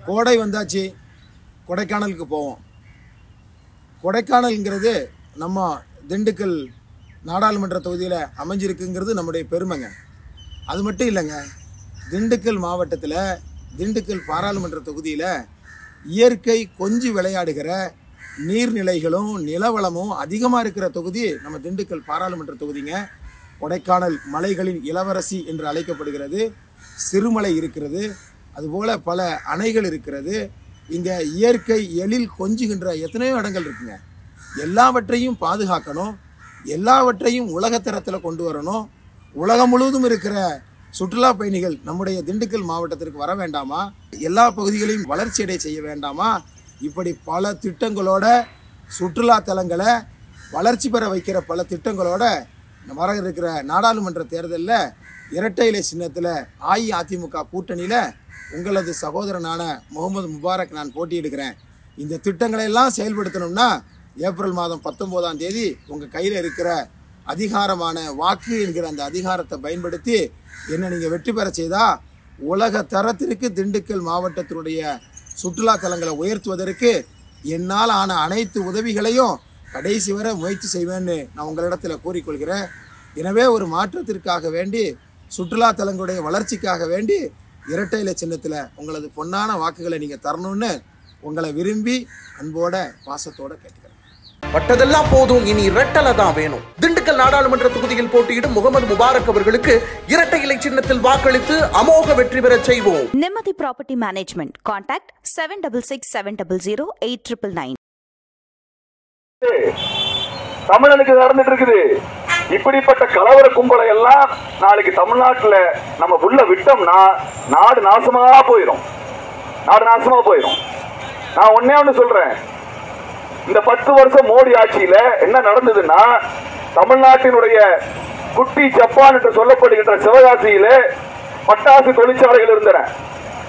கோடை வந்தாச்சு, கொடைக்கானலுக்கு போவோம். கொடைக்கானல்ங்கிறது நம்ம திண்டுக்கல் நாடாளுமன்ற தொகுதியில் அமைஞ்சிருக்குங்கிறது நம்முடைய பெருமைங்க. அது மட்டும் இல்லைங்க, திண்டுக்கல் மாவட்டத்தில் திண்டுக்கல் பாராளுமன்ற தொகுதியில் இயற்கை கொஞ்சி விளையாடுகிற நீர்நிலைகளும் நிலவளமும் அதிகமாக இருக்கிற தொகுதி நம்ம திண்டுக்கல் பாராளுமன்ற தொகுதிங்க. கொடைக்கானல் மலைகளின் இளவரசி என்று அழைக்கப்படுகிறது. சிறுமலை இருக்கிறது, அதுபோல் பல அணைகள் இருக்கிறது. இங்கே இயற்கை எழில் கொஞ்சுகின்ற எத்தனையோ இடங்கள் இருக்குங்க. எல்லாவற்றையும் பாதுகாக்கணும், எல்லாவற்றையும் உலகத்தரத்தில் கொண்டு வரணும். உலகம் முழுவதும் இருக்கிற சுற்றுலா பயணிகள் நம்முடைய திண்டுக்கல் மாவட்டத்திற்கு வர வேண்டாமா? எல்லா பகுதிகளையும் வளர்ச்சியடை செய்ய வேண்டாமா? இப்படி பல திட்டங்களோட சுற்றுலா தலங்களை வளர்ச்சி பெற வைக்கிற பல திட்டங்களோட வர இருக்கிற நாடாளுமன்ற தேர்தலில் இரட்டை இலை சின்னத்தில் அஇஅதிமுக கூட்டணியில் உங்களது சகோதரனான முகமது முபாரக் நான் போட்டியிடுகிறேன். இந்த திட்டங்களை எல்லாம் செயல்படுத்தணும்னா ஏப்ரல் மாதம் 19ஆம் தேதி உங்கள் கையில் இருக்கிற அதிகாரமான வாக்கு என்கிற அந்த அதிகாரத்தை பயன்படுத்தி என்ன நீங்கள் வெற்றி பெற செய்தால் உலக தரத்திற்கு திண்டுக்கல் மாவட்டத்தினுடைய சுற்றுலா தலங்களை உயர்த்துவதற்கு என்னால் ஆன அனைத்து உதவிகளையும் கடைசி வரை முயற்சி செய்வேன்னு நான் உங்களிடத்தில் கூறிக்கொள்கிறேன். எனவே ஒரு மாற்றத்திற்காக வேண்டி, சுற்றுலா தலங்களுடைய வளர்ச்சிக்காக வேண்டி இரட்டை இலை சின்னத்தில் உங்களது பொன்னான வாக்குகளை நீங்கள் தரணும்னு உங்களை விரும்பி அன்போட பாசத்தோட கேட்டுக்கிறேன். பட்டதெல்லாம் போதும், இனி இரட்டலை தான் வேணும். திண்டுக்கல் நாடாளுமன்ற தொகுதியில் போட்டியிடும் முகமது முபாரக் அவர்களுக்கு இரட்டை இலை சின்னத்தில் வாக்களித்து அமோக வெற்றி பெற செய்வோம். நிம்மதி ப்ராப்பர்ட்டி மேனேஜ்மெண்ட். கான்டாக்ட் 7667008999. தமிழனுக்கு நடந்துட்டு இருக்குது. இப்படிப்பட்ட கலவர கும்பலை எல்லாம் நாளைக்கு தமிழ்நாட்டுல நம்ம உள்ள விட்டோம்னா நாடு நாசமா போயிடும். நான் ஒன்னே ஒண்ணு சொல்றேன், இந்த 10 வருஷம் மோடி ஆட்சியில என்ன நடந்ததுன்னா, தமிழ்நாட்டினுடைய குட்டி ஜப்பான் என்று சொல்லப்படுகின்ற சிவகாசியில பட்டாசு தொழிற்சாலைகள் இருந்தன.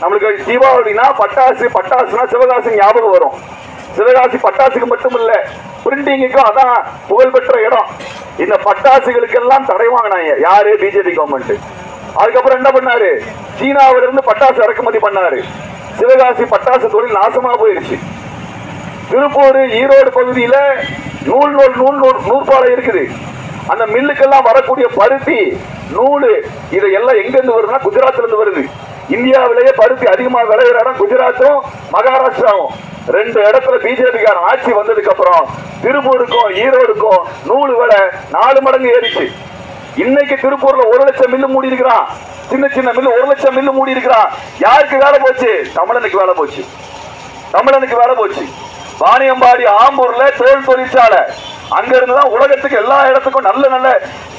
நம்மளுக்கு தீபாவளினா பட்டாசுனா சிவகாசி ஞாபகம் வரும். சிவகாசி பட்டாசுக்கு மட்டும் இல்ல, பிரிண்டிங்குக்கும் அதான் புகழ்பெற்ற இடம். இந்த பட்டாசுகளுக்கெல்லாம் தடை வாங்கினாங்க யாரு? BJP government. அதுக்கப்புறம் என்ன பண்ணாரு? சீனாவிலிருந்து பட்டாசு இறக்குமதி பண்ணாரு. சிவகாசி பட்டாசு தொழில் நாசமா போயிருச்சு. திருப்பூர், ஈரோடு பகுதியில நூற்பாலை இருக்குது. அந்த மில்லுக்கெல்லாம் வரக்கூடிய பருத்தி, நூலு, இதெல்லாம் எங்க இருந்து வருதுன்னா குஜராத்ல இருந்து வருது. இந்தியாவிலேயே பருத்தி அதிகமாக விளையிற இடம் குஜராத்தும் மகாராஷ்டிராவும். 2 இடத்துல பிஜேபிக்கார ஆட்சி வந்ததுக்கு அப்புறம் திருப்பூருக்கும் ஈரோடுக்கும் நூலு விலை 4 மடங்கு ஏறிச்சு. இன்னைக்கு திருப்பூர்ல 1 லட்சம் மில்லு மூடி இருக்கிறான். சின்ன சின்ன மில்லு 1 லட்சம் மில்லு மூடி இருக்கிறான். யாருக்கு வேலை போச்சு? தமிழனுக்கு வேலை போச்சு. வாணியம்பாடி, ஆம்பூர்ல தோல் தொழிற்சாலை. அங்க இருந்துதான் உலகத்துக்கு எல்லா இடத்துக்கும் நல்ல நல்ல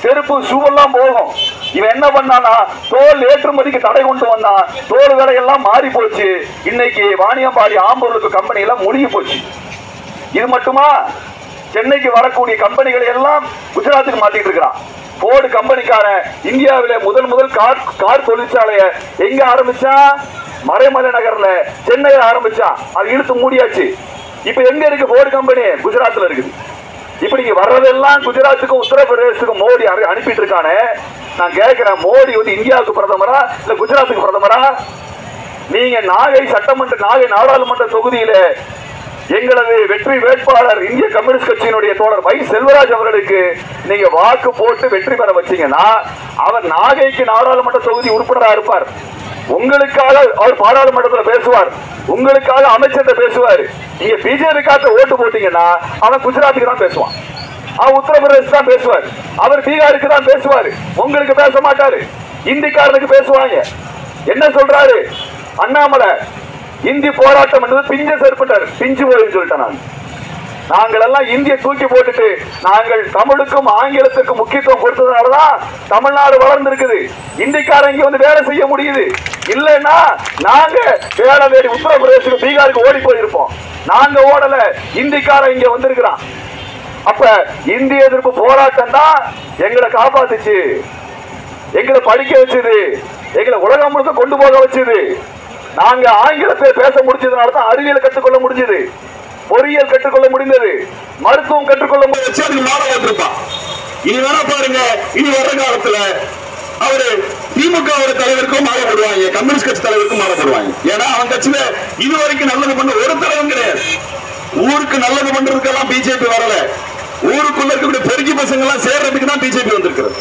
செருப்பு, ஷூ எல்லாம் போகும். இவன் என்ன பண்ணானா, தோல் ஏற்றுமதிக்கு தடை கொண்டு வந்தான். தோல் விலையெல்லாம் மாறி போச்சு. இன்னைக்கு வாணியம்பாடி, ஆம்பூருக்கு கம்பெனி எல்லாம் மூழ்கி போச்சு. இது மட்டுமா? சென்னைக்கு வரக்கூடிய கம்பெனிகளை எல்லாம் குஜராத்துக்கு மாத்திட்டு இருக்கிறான். போர்டு கம்பெனிக்காரன் இந்தியாவில முதல் கார் தொழிற்சாலையை எங்க ஆரம்பிச்சா? மறைமலை நகர்ல, சென்னையில ஆரம்பிச்சான். அது இழுத்து மூடியாச்சு. இப்ப எங்க இருக்கு போர்டு கம்பெனி? குஜராத்ல இருக்குது. இப்படி வர்றதெல்லாம் குஜராத்துக்கும் உத்தரப்பிரதேசத்துக்கும் மோடி அனுப்பிட்டு இருக்கானே. நான் கேட்கிறேன், மோடி இந்தியாவுக்கு பிரதமரா இல்ல குஜராத்துக்கு பிரதமரா? நீங்க நாகை நாடாளுமன்ற தொகுதியில எங்களது வெற்றி வேட்பாளர் இந்திய கம்யூனிஸ்ட் கட்சியினுடைய தோழர் வை செல்வராஜ் அவர்களுக்கு நீங்க வாக்கு போட்டு வெற்றி பெற வச்சீங்கன்னா அவர் நாகைக்கு நாடாளுமன்ற தொகுதி உறுப்பினராக இருப்பார். உங்களுக்காக அவர் பாராளுமன்றத்தில் பேசுவார், உங்களுக்காக அமைச்சர்கிட்ட பேசுவார். நீங்க பிஜேபி காட்ட ஓட்டு போட்டீங்கன்னா அவன் குஜராத்துக்கு தான் பேசுவான், அவன் உத்தரப்பிரதேச தான் பேசுவார், அவர் பீகாருக்கு தான் பேசுவார். உங்களுக்கு பேச மாட்டாரு. இந்திக்காரனுக்கு பேசுவாங்க. என்ன சொல்றாரு அண்ணாமலை? இந்தி போராட்டம் என்பது பிஞ்ச செருப்பிட்டார், பிஞ்சு போயின்னு சொல்லிட்டேன். நாங்கள் எல்லாம் இந்திய தூக்கி போட்டுட்டு நாங்கள் தமிழுக்கும் ஆங்கிலத்துக்கும் முக்கியத்துவம் கொடுத்ததுனாலதான் தமிழ்நாடு வளர்ந்திருக்குது. இந்திக்காரங்க வந்து வேலை செய்ய முடியுது. இல்லைன்னா நாங்க வேலை தேடி உத்தரப்பிரதேசத்துக்கு, பீகாருக்கு ஓடி போயிருப்போம். நாங்க ஓடல, இந்திக்காரன் இங்க வந்திருக்கிறான். அப்ப இந்திய எதிர்ப்பு போராட்டம் தான் எங்களை காப்பாத்துச்சு, எங்களை படிக்க வச்சது, எங்களை உலகம் முழுக்க கொண்டு போக வச்சது. நாங்க ஆங்கிலத்தை பேச முடிஞ்சதுனால தான் அறிவியல் கற்றுக்கொள்ள முடிஞ்சது, பொறியியல் கற்றுக்கொள்ள முடிந்தது, மருத்துவம் கற்றுக்கொள்ள முடிஞ்சது. இனி வேணா பாருங்க, இனி வர காலத்துல அவரு திமுக தலைவருக்கும் மாலை போடுவாங்க, கம்யூனிஸ்ட் கட்சி தலைவருக்கும் மாலை போடுவாங்க. ஏன்னா அவன் கட்சியில இதுவரைக்கும் நல்லது பண்ண ஒரு தலைவரும் கிடையாது. ஊருக்கு நல்லது பண்றதுக்கெல்லாம் பிஜேபி வரல. ஊருக்குள்ள இருக்கக்கூடிய பெருக்கி பசங்க எல்லாம் சேர்றதுக்கு தான் பிஜேபி வந்திருக்கிறது.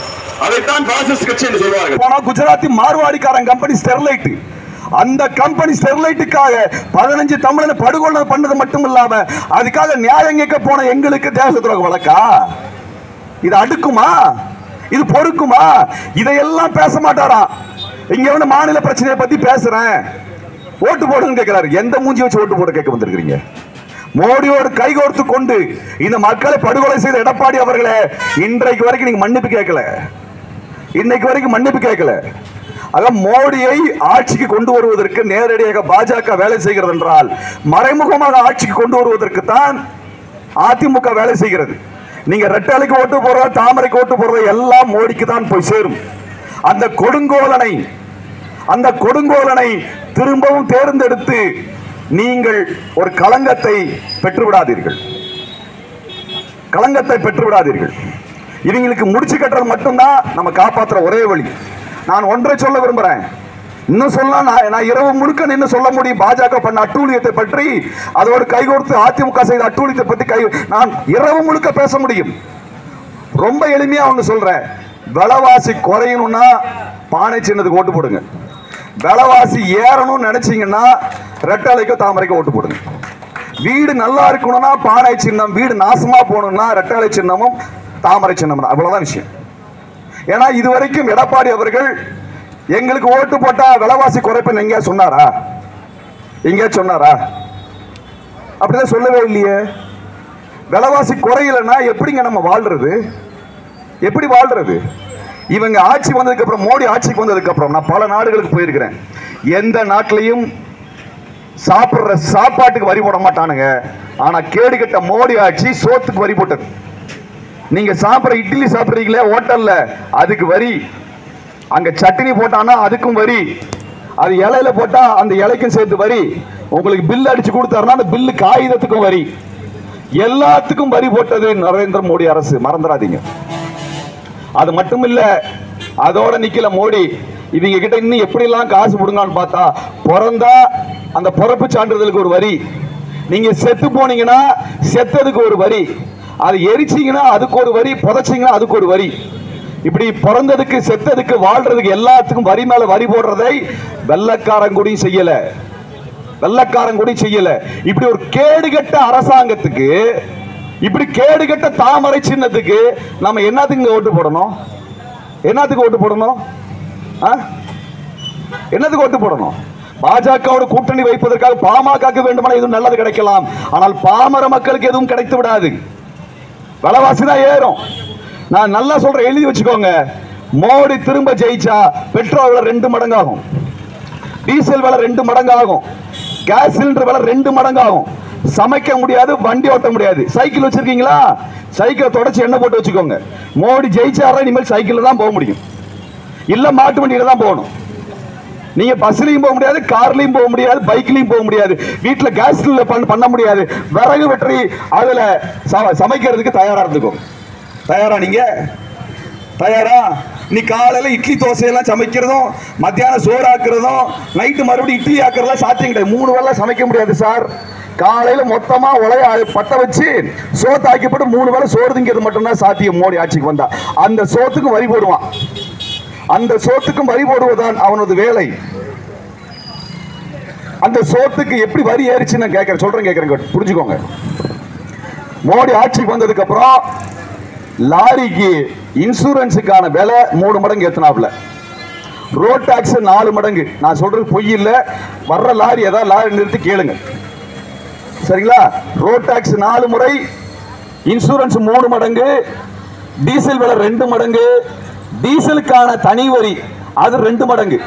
அதைத்தான் பாசிஸ்ட் கட்சி என்று சொல்வார்கள். போனா குஜராத்தி மார்வாடிக்காரன் கம்பெனி ஸ்டெர்லைட், அந்த கம்பெனி ஸ்டெர்லைட்டுக்காக 15 தமிழனை படுகொலை பண்ணது மட்டும் இல்லாம அதுக்காக நியாயம் கேட்க போன எங்களுக்கு தேச துரோக வழக்கா? இது அடுக்குமா? இது பொறுக்குமா? இதையெல்லாம் பேச மாட்டாராம். இங்க வந்து மாநில பிரச்சனையை பத்தி பேசுறேன், ஓட்டு போடுன்னு கேட்கிறாரு. எந்த மூஞ்சி வச்சு ஓட்டு போட கேட்க வந்திருக்கிறீங்க? மோடியோடு கைகோர்த்து கொண்டு இந்த மக்களை படுகொலை செய்த எடப்பாடி அவர்களே, இன்றைக்கு வரைக்கும் நீங்க மன்னிப்பு கேட்கல. இன்னைக்கு வரைக்கும் மன்னிப்பு கேட்கல. ஆக மோடியை ஆட்சிக்கு கொண்டு வருவதற்கு நேரடியாக பாஜக வேலை செய்கிறது என்றால், மறைமுகமாக ஆட்சிக்கு கொண்டு வருவதற்கு தான் அதிமுக வேலை செய்கிறது. நீங்க ரெட்டலைக்கு ஓட்டு போடுற, தாமரைக்கு ஓட்டு போடுற எல்லாம் மோடிக்கு தான் போய் சேரும். அந்த கொடுங்கோலனை திரும்பவும் தேர்ந்தெடுத்து நீங்கள் ஒரு களங்கத்தை பெற்றுவிடாதீர்கள். இவங்களுக்கு முடிச்சு கட்டுறது மட்டும்தான் நம்ம காப்பாற்றுற ஒரே வழி. நான் ஒன்றை சொல்ல விரும்புறேன். இன்னும் சொல்லலாம், நான் இரவு முழுக்க நின்று சொல்ல முடியும் பாஜக பண்ண அட்டூழியத்தை பற்றி, அதோடு கைகோர்த்து அதிமுக செய்த அட்டூழியத்தை பற்றி நான் இரவு முழுக்க பேச முடியும். ரொம்ப எளிமையா ஒன்று சொல்றேன். விலைவாசி குறையணும்னா பானை சின்னத்துக்கு ஓட்டு போடுங்க. விலைவாசி ஏறணும்னு நினைச்சீங்கன்னா ரெட்டலைக்கோ தாமரைக்கோ ஓட்டு போடுங்க. வீடு நல்லா இருக்கணும்னா பானை சின்னம், வீடு நாசமா போகணும்னா ரெட்டலை சின்னமும் தாமரை சின்னம். அவ்வளவுதான் விஷயம். ஏன்னா இதுவரைக்கும் எடப்பாடி அவர்கள் எங்களுக்கு ஓட்டு போட்டா விலைவாசி குறைப்புன்னு எங்கேயா சொன்னாரா? அப்படிதான் சொல்லவே இல்லையே. விலைவாசி குறையலன்னா எப்படிங்க நம்ம வாழ்றது? எப்படி வாழ்றது? இவங்க ஆட்சி வந்ததுக்கு அப்புறம், மோடி ஆட்சிக்கு வந்ததுக்கு அப்புறம் நான் பல நாடுகளுக்கு போயிருக்கிறேன். எந்த நாட்டிலையும் சாப்பிடுற சாப்பாட்டுக்கு வரி போட மாட்டானுங்க. ஆனா கேடு கட்ட மோடி ஆட்சி சோத்துக்கு வரி போட்டது. நீங்க சாப்பிடுற இட்லி சாப்பிடுறீங்களே ஹோட்டல்ல, அதுக்கு வரி. அங்க சட்னி போட்டானா அதுக்கும் வரி. அது இலையில போட்டா அந்த இலைக்கும் சேர்த்து வரி. உங்களுக்கு பில் அடிச்சு கொடுத்தாருன்னா அந்த பில்லு காகிதத்துக்கும் வரி. எல்லாத்துக்கும் வரி போட்டது நரேந்திர மோடி அரசு, மறந்துடாதீங்க. அது மட்டும் இல்ல, அதோட நிக்கல மோடி. இவங்க கிட்ட இன்னும் எப்படி எல்லாம் காசு கொடுங்கன்னு பார்த்தா, பிறந்தா அந்த பிறப்பு சான்றிதழுக்கு ஒரு வரி, நீங்க செத்து போனீங்கன்னா செத்ததுக்கு ஒரு வரி, அது எரிச்சிங்கன்னா அதுக்கு ஒரு வரி, புதைச்சிங்கன்னா அதுக்கு ஒரு வரி. இப்படி பிறந்ததுக்கு செத்ததுக்கு வாழ்றதுக்கு எல்லாத்துக்கும் வரி மேல வரி போடுறதை வெள்ளக்காரங்குடி செய்யல. இப்படி ஒரு கேடுகட்ட அரசாங்கத்துக்கு, இப்படி கேடுகட்ட தாமரை சின்னத்துக்கு நம்ம என்னத்துக்கு ஓட்டு போடணும்? என்னத்துக்கு ஓட்டு போடணும்? பாஜகவோட கூட்டணி வைப்பதற்காக பாமக வேண்டுமானால் எதுவும் நல்லது கிடைக்கலாம். ஆனால் பாமர மக்களுக்கு எதுவும் கிடைத்து விடாது. விலைவாசி தான் ஏறும். நான் நல்லா சொல்றேன், எழுதி வச்சுக்கோங்க. மோடி திரும்ப ஜெயிச்சா பெட்ரோல் விலை 2 மடங்கு ஆகும், டீசல் விலை 2 மடங்கு ஆகும், கேஸ் சிலிண்டர் விலை 2 மடங்கு ஆகும். சமைக்க முடியாது, வண்டி ஓட்ட முடியாது. சைக்கிள் வச்சிருக்கீங்களா? சைக்கிளை தொடச்சு எண்ணெய் போட்டு வச்சுக்கோங்க. மோடி ஜெயிச்சாரா இனிமேல் சைக்கிள் தான் போக முடியும், இல்ல மாட்டு வண்டியில தான் போகணும். நீங்க பஸ்லயும் போக முடியாது, கார்லயும் போக முடியாது, பைக்லயும் போக முடியாது, வீட்டுல கேஸ் பண்ண முடியாது. விறகு வெற்றி அதுல சமைக்கிறதுக்கு தயாரா இருந்துக்கும். தயாரா? நீ காலையில இட்லி தோசை எல்லாம் சமைக்கிறதும், மத்தியானம் சோறு ஆக்குறதும், நைட்டு மறுபடியும் இட்லி ஆக்குறதுலாம் சாத்தியம் கிடையாது. 3 வேளை சமைக்க முடியாது சார். காலையில மொத்தமா உலைய பட்ட வச்சு சோத்து ஆக்கப்பட்டு 3 வேளை சோறு திங்கிறது மட்டும்தான் சாத்தியம். மோடி ஆட்சிக்கு வந்தா அந்த சோத்துக்கும் வரி போடுவான். அந்த சோத்துக்கும் வரி போடுவதுதான் அவனது வேலை. அந்த சோத்துக்கு எப்படி வரி ஏறிச்சு நான் கேட்கிறேன், புரிஞ்சுக்கோங்க. மோடி ஆட்சிக்கு வந்ததுக்கு அப்புறம் லாரிக்கு இன்சூரன்ஸுக்கான விலை 3 மடங்கு ஏத்தினாப்ல. ரோட் டாக்ஸ் 4 மடங்கு. நான் சொல்றது பொய் இல்ல. வர்ற லாரி ஏதாவது லாரி நிறுத்தி கேளுங்க, சரிங்களா? ரோட் டாக்ஸ் 4 முறை, இன்சூரன்ஸ் 3 மடங்கு, டீசல் விலை 2 மடங்கு, டீசலுக்கான தனி வரி அது 2 மடங்கு.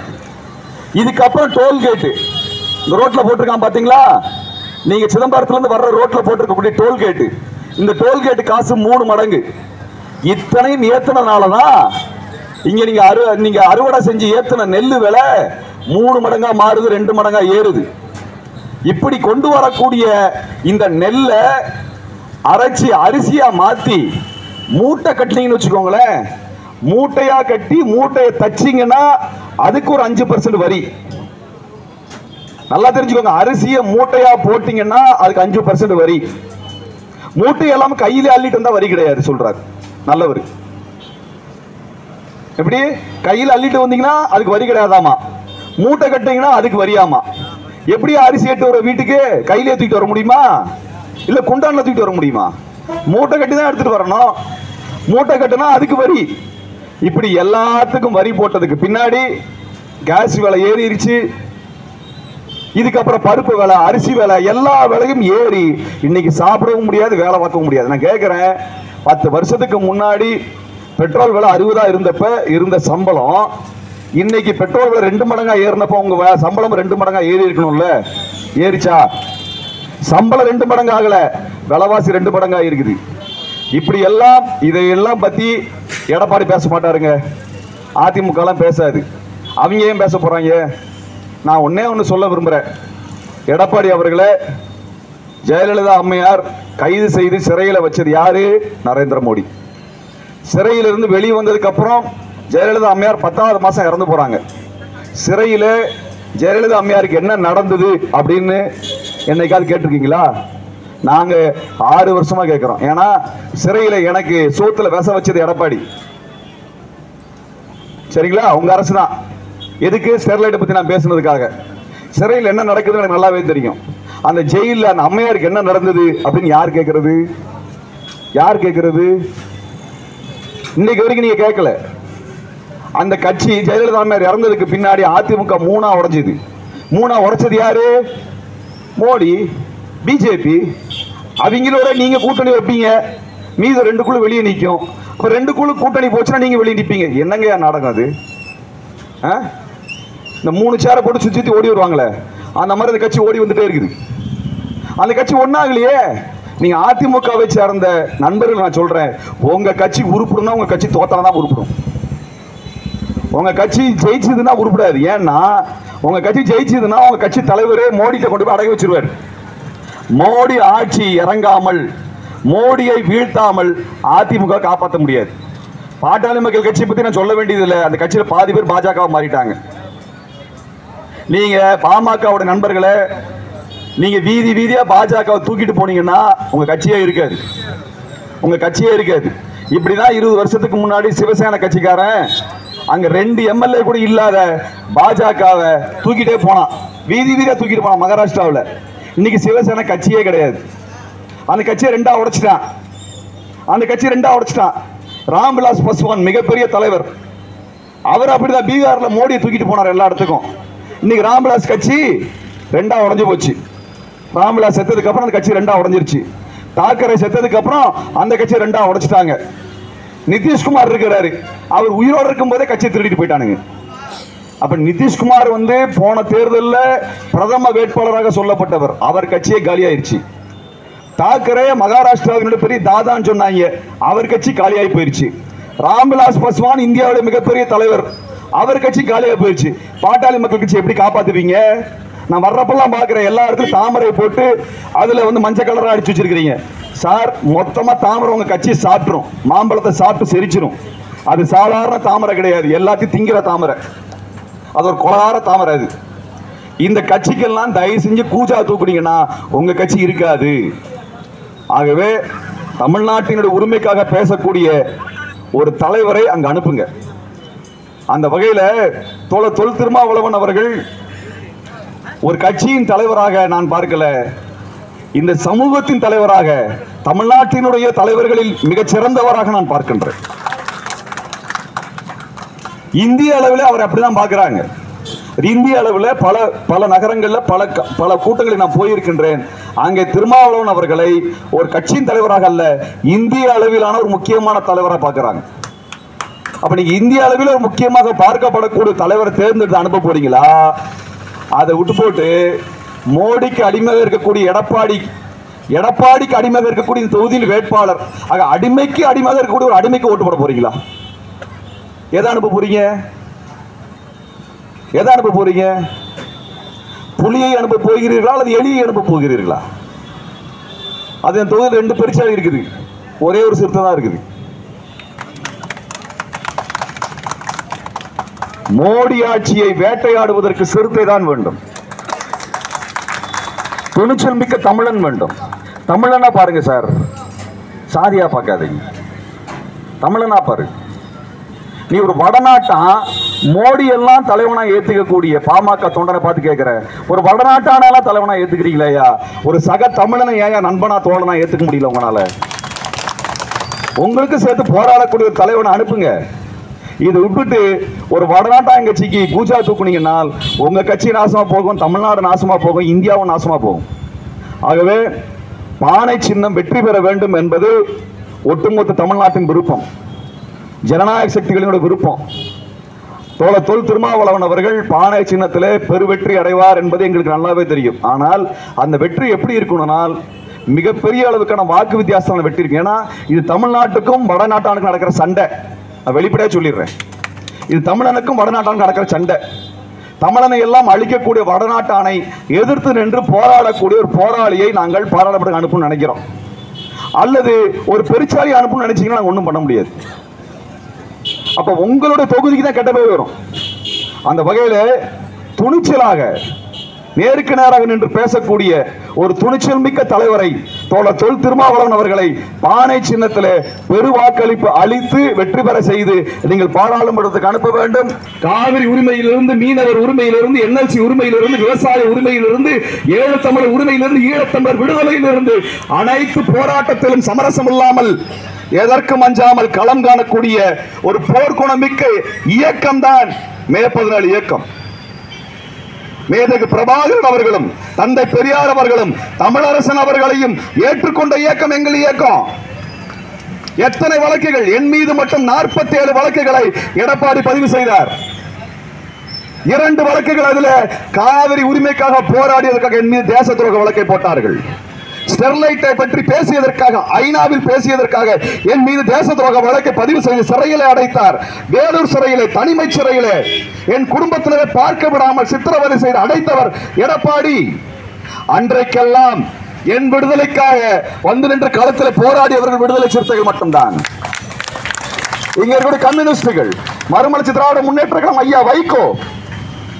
இதுக்கப்புறம் டோல்கேட்டு இந்த ரோட்ல போட்டிருக்கான் பாத்தீங்களா? நீங்க சிதம்பரத்துல இருந்து வர்ற ரோட்ல போட்டிருக்கக்கூடிய டோல்கேட்டு, இந்த டோல்கேட்டு காசு 3 மடங்கு. இத்தனையும் ஏத்தனாலதான் இங்க நீங்க அறுவடை செஞ்சு ஏத்தன நெல்லு விலை 3 மடங்கா மாறுது, 2 மடங்கா ஏறுது. இப்படி கொண்டு வரக்கூடிய இந்த நெல்லை அரைச்சி அரிசியா மாத்தி மூட்டை கட்டினீங்கன்னு வச்சுக்கோங்களேன், மூட்டையா கட்டி மூட்டையை தச்சிங்கன்னா அதுக்கு ஒரு 5% வரி. நல்லா தெரிஞ்சுக்கோங்க, அரிசியை மூட்டையா போட்டீங்கன்னா அதுக்கு 5% வரி. மூட்டை எல்லாம் கையில அள்ளிட்டு வந்தா வரி கிடையாது சொல்றாரு நல்லவர். எப்படி கையில அள்ளிட்டு வந்தீங்கன்னா அதுக்கு வரி கிடையாதாமா, மூட்டை கட்டிங்கன்னா அதுக்கு வரியாமா. எப்படி அரிசி எட்டு வர வீட்டுக்கு கையிலே தூக்கிட்டு வர முடியுமா, இல்ல குண்டான்ல தூக்கிட்டு வர முடியுமா? மூட்டை கட்டி தான் எடுத்துட்டு வரணும். மூட்டை கட்டினா அதுக்கு வரி. இப்படி எல்லாத்துக்கும் வரி போட்டதுக்கு பின்னாடி கேஸ் விலை ஏறிடுச்சு. இதுக்கப்புறம் பருப்பு விலை, அரிசி விலை, எல்லா விலையும் ஏறி இன்னைக்கு சாப்பிடவும் முடியாது, வேலை பார்க்கவும் முடியாது. நான் கேட்கிறேன், 10 வருஷத்துக்கு முன்னாடி பெட்ரோல் விலை 60 இருந்தப்ப இருந்த சம்பளம் இன்னைக்கு பெட்ரோல் விலை 2 மடங்கா ஏறினப்ப உங்க சம்பளம் 2 மடங்கா ஏறி இருக்கணும்ல? ஏறிச்சா? சம்பளம் 2 மடங்கு ஆகல, விலைவாசி 2 மடங்கா இருக்குது. இப்படி எல்லாம் இதையெல்லாம் பத்தி எடப்பாடி பேச மாட்டாருங்க, அதிமுக எல்லாம் பேசாது. அவங்க ஏன் பேச போறாங்க? நான் ஒண்ணு சொல்ல விரும்புறேன். எடப்பாடி அவர்களை ஜெயலலிதா அம்மையார் கைது செய்து சிறையில் வச்சது யாரு? நரேந்திர மோடி. சிறையிலிருந்து வெளியே வந்ததுக்கு அப்புறம் ஜெயலலிதா அம்மையார் 10வது மாசம் இறந்து போறாங்க. சிறையில் ஜெயலலிதா அம்மையாருக்கு என்ன நடந்தது அப்படின்னு என்னைக்காவது கேட்டிருக்கீங்களா? நாங்க 6 வருஷமா கேட்கிறோம். ஏன்னா சிறையில் எனக்கு சோத்துல விச வச்சது எடப்பாடி. சரிங்களா? உங்க அரசு தான். எதுக்கு? ஸ்டெர்லைட்டை பத்தி நான் பேசுனதுக்காக. சிறையில் என்ன நடக்குதுன்னு எனக்கு நல்லாவே தெரியும். அந்த ஜெயிலில் அந்த அம்மையாருக்கு என்ன நடந்தது அப்படின்னு யார் கேட்கறது? யார் கேட்கறது? இன்னைக்கு வரைக்கும் நீங்க கேட்கல. அந்த கட்சி ஜெயலலிதா அம்மையார் இறந்ததுக்கு பின்னாடி அதிமுக 3ஆ உடைஞ்சது. 3ஆ உடைச்சது யாரு? மோடி, பிஜேபி. அவங்களோட நீங்க கூட்டணி வைப்பீங்க, மீது 2 குழு வெளியே நிற்கும். அப்ப 2 குழு கூட்டணி போச்சுன்னா நீங்க வெளியே நிற்பீங்க. என்னங்க நாடகம் அது? இந்த 3 சேரை போட்டு சுத்தி ஓடி வருவாங்களே, அந்த மாதிரி அந்த கட்சி ஓடி வந்துட்டே இருக்குது. அந்த கட்சி ஒன்னாகலையே. நீங்க அதிமுகவை சேர்ந்த நண்பர்கள் நான் சொல்றேன், உங்க கட்சி உருப்பிடும்னா உங்க கட்சி தோத்தாதான் உருப்பிடும். உங்க கட்சி ஜெயிச்சதுன்னா உருப்படாது. ஏன்னா உங்க கட்சி ஜெயிச்சதுன்னா உங்க கட்சி தலைவரே மோடியை கொண்டு போய் அடக்கி வச்சிருவாரு. மோடி ஆட்சி இறங்காமல், மோடியை வீழ்த்தாமல் அதிமுக காப்பாற்ற முடியாது. பாட்டாளி மக்கள் கட்சி பத்தி நான் சொல்ல வேண்டியதில்லை. அந்த கட்சியில பாதி பேர் பாஜக மாறிட்டாங்க. நீங்க பாமகவோட நண்பர்களை நீங்க வீதி வீதியா பாஜக தூக்கிட்டு போனீங்கன்னா உங்க கட்சியே இருக்காது. உங்க கட்சியே இருக்காது. இப்படிதான் 20 வருஷத்துக்கு முன்னாடி சிவசேனா கட்சிக்காரன் அங்க 2 எம்எல்ஏ கூட இல்லாத பாஜகவை தூக்கிட்டே போனான். வீதி வீதியா தூக்கிட்டு போனான் மகாராஷ்டிராவில். இன்னைக்கு சிவசேனா கட்சியே கிடையாது. அந்த கட்சியை 2ஆ உடைச்சிட்டான். அந்த கட்சி 2ஆ உடைச்சிட்டான். ராம்விலாஸ் பாஸ்வான் மிகப்பெரிய தலைவர், அவர் அப்படிதான் பீகார்ல மோடியை தூக்கிட்டு போனார் எல்லா இடத்துக்கும். இன்னைக்கு ராம்விலாஸ் கட்சி 2ஆ உடைஞ்சு போச்சு. ராம்விலாஸ் செத்ததுக்கு அப்புறம் அந்த கட்சி 2ஆ உடைஞ்சிருச்சு. தாக்கரே செத்ததுக்கு அப்புறம் அந்த கட்சி 2ஆ உடைச்சிட்டாங்க. நிதிஷ்குமார் இருக்கிறாரு, அவர் உயிரோடு இருக்கும் போதே கட்சியை திருடிட்டு போயிட்டானுங்க. அப்ப நிதிஷ்குமார் போன தேர்தலில் பிரதம வேட்பாளராக சொல்லப்பட்டவர், அவர் கட்சியே காலியாயிருச்சு. தாக்கரே மகாராஷ்டிராவினுடைய பெரிய தாதான்னு சொன்னாங்க, அவர் கட்சி காலியாகி போயிருச்சு. ராம்விலாஸ் பாஸ்வான் இந்தியாவுடைய மிகப்பெரிய தலைவர், அவர் கட்சி காலியாக போயிருச்சு. பாட்டாளி மக்கள் கட்சி எப்படி காப்பாத்துவீங்க? நான் வர்றப்பெல்லாம் பார்க்கிறேன், எல்லா இடத்துலையும் தாமரை போட்டு அதுல மஞ்சள் கலரா அடிச்சு வச்சிருக்கிறீங்க. சார், மொத்தமா தாமரை உங்க கட்சி சாப்பிட்டுரும், மாம்பழத்தை சாப்பிட்டு செரிச்சிரும். அது சாதாரண தாமரை கிடையாது, எல்லாத்தையும் திங்கிற தாமரை. அது ஒரு கொலகார தாமரை. அது இந்த கட்சிக்கெல்லாம் தயவு செஞ்சு கூஜா தூக்குனீங்கன்னா உங்க கட்சி இருக்காது. ஆகவே தமிழ்நாட்டினுடைய உரிமைக்காக பேசக்கூடிய ஒரு தலைவரை அங்க அனுப்புங்க. அந்த வகையில தொல் திருமாவளவன் அவர்கள் ஒரு கட்சியின் தலைவராக நான் பார்க்கல, இந்த சமூகத்தின் தலைவராக, தமிழ்நாட்டினுடைய தலைவர்களில் மிகச் சிறந்தவராக நான் பார்க்கின்றேன். இந்திய அளவில் அவர் அப்படிதான் பார்க்கிறாங்க. இந்திய அளவில் பல நகரங்களில் பல கூட்டங்களில் நான் போயிருக்கின்றேன். அங்கே திருமாவளவன் அவர்களை ஒரு கட்சியின் தலைவராக அல்ல, இந்திய அளவிலான ஒரு முக்கியமான தலைவராக பார்க்கிறாங்க. அப்ப நீங்க இந்திய அளவில் ஒரு முக்கியமாக பார்க்கப்படக்கூடிய தலைவரை தேர்ந்தெடுத்து அனுப்ப போறீங்களா? அதை விட்டு போட்டு மோடிக்கு அடிமையாக இருக்கக்கூடிய எடப்பாடிக்கு அடிமையாக இருக்கக்கூடிய இந்த தொகுதியில் வேட்பாளர், ஆக அடிமைக்கு அடிமையாக இருக்கக்கூடிய ஒரு அடிமைக்கு ஓட்டு போட போறீங்களா? எதை அனுப்ப போறீங்க? எதை அனுப்ப போறீங்க? புலியை அனுப்ப போகிறீர்களா அல்லது எலியை அனுப்ப போகிறீர்களா? அது என் தொகுதியில் 2 பெருசாக இருக்குது, ஒரே ஒரு சிறுத்தை தான் இருக்குது. மோடி ஆட்சியை வேட்டையாடுவதற்கு சிறுத்தை தான் வேண்டும், துணிச்சல் மிக்க தமிழன் வேண்டும். தமிழனா பாருங்க சார், சாதியா பார்க்காதீங்க, தமிழனா பாரு. நீ ஒரு வடநாட்டா மோடி எல்லாம் தலைவனா ஏத்துக்கக்கூடிய பாமக தொண்டனை பார்த்து கேட்கிற, ஒரு வடநாட்டானாலாம் தலைவனா ஏத்துக்கிறீங்களா? ஒரு சக தமிழனை ஏன் நண்பனா தோழனா ஏத்துக்க முடியல உங்களால? உங்களுக்கு சேர்த்து போராடக்கூடிய ஒரு தலைவனை அனுப்புங்க. இதை விட்டுட்டு ஒரு வடநாட்டான் கட்சிக்கு பூஜா தூக்குனீங்கன்னா உங்க கட்சி நாசமா போகும், தமிழ்நாடு நாசமா போகும், இந்தியாவும் நாசமா போகும். ஆகவே பானை சின்னம் வெற்றி பெற வேண்டும் என்பது ஒட்டுமொத்த தமிழ்நாட்டின் விருப்பம், ஜனநாயக சக்திகளினுடைய விருப்பம். தொல் திருமாவளவன் அவர்கள் பானை சின்னத்திலே பெருவெற்றி அடைவார் என்பது எங்களுக்கு நல்லாவே தெரியும். ஆனால் அந்த வெற்றி எப்படி இருக்கணும்னால் மிகப்பெரிய அளவுக்கான வாக்கு வித்தியாசம் வெற்றி இருக்கு. ஏன்னா இது தமிழ்நாட்டுக்கும் வடநாட்டானுக்கும் நடக்கிற சண்டை, வெளிப்படையா சொல்லிடுறேன். இது தமிழனுக்கும் வடநாட்டானுக்கும் நடக்கிற சண்டை. தமிழனை எல்லாம் அழிக்கக்கூடிய வடநாட்டானை எதிர்த்து நின்று போராடக்கூடிய ஒரு போராளியை நாங்கள் பாராளுமன்றத்துக்கு அனுப்பணும்னு நினைக்கிறோம். அல்லது ஒரு பெருச்சாலி அனுப்பணும்னு நினைச்சீங்கன்னா நாங்கள் ஒன்றும் பண்ண முடியாது. அப்ப உங்களுடைய தொகுதிக்கு தான் கெட்ட பேர் வரும். அந்த வகையில துணிச்சலாக நேருக்கு நேராக நின்று பேசக்கூடிய ஒரு துணிச்சல் மிக்க தலைவரை தோழர் தொல் திருமாவளவன் அவர்களை பானை சின்னத்திலே பெரு வாக்களிப்பு அளித்து வெற்றி பெற செய்து நீங்கள் பாராளுமன்றத்துக்கு அனுப்ப வேண்டும். காவிரி உரிமையிலிருந்து, மீனவர் உரிமையிலிருந்து, என்எல்சி உரிமையிலிருந்து, விவசாய உரிமையிலிருந்து, ஈழத்தமிழர் உரிமையிலிருந்து, ஈழத்தமிழர் விடுதலையிலிருந்து அனைத்து போராட்டத்திலும் சமரசம் இல்லாமல் எதற்கும் அஞ்சாமல் களம் காணக்கூடிய ஒரு போர்க்குணமிக்க இயக்கம் தான் மே 14 இயக்கம். மேதகு பிரபாகரன் அவர்களும் தந்தை பெரியார் அவர்களும் தமிழரசன் அவர்களையும் ஏற்றுக்கொண்ட இயக்கம் எங்கள் இயக்கம். எத்தனை வழக்குகள்? என் மீது மட்டும் 47 வழக்குகளை எடப்பாடி பதிவு செய்தார். 2 வழக்குகள் அதில் காவிரி உரிமைக்காக போராடியதற்காக என் மீது தேச துரோக வழக்கை போட்டார்கள். ஸ்டெர்லைட்டை பற்றி பேசியதற்காக, ஐநாவில் பேசியதற்காக என் மீது தேச துரோக வழக்கை பதிவு செய்து சிறையிலே அடைத்தார். வேலூர் சிறையிலே, தனிமை சிறையிலே என் குடும்பத்தினரை பார்க்க விடாமல் சித்திரவதை செய்து அடைத்தவர் எடப்பாடி. அன்றைக்கெல்லாம் என் விடுதலைக்காக வந்து நின்ற களத்தில் போராடியவர்கள் விடுதலை சிறுத்தைகள் மட்டும்தான். இங்க இருக்கிற கம்யூனிஸ்டுகள், மறுமலர்ச்சி திராவிட முன்னேற்ற கழகம் ஐயா வைகோ,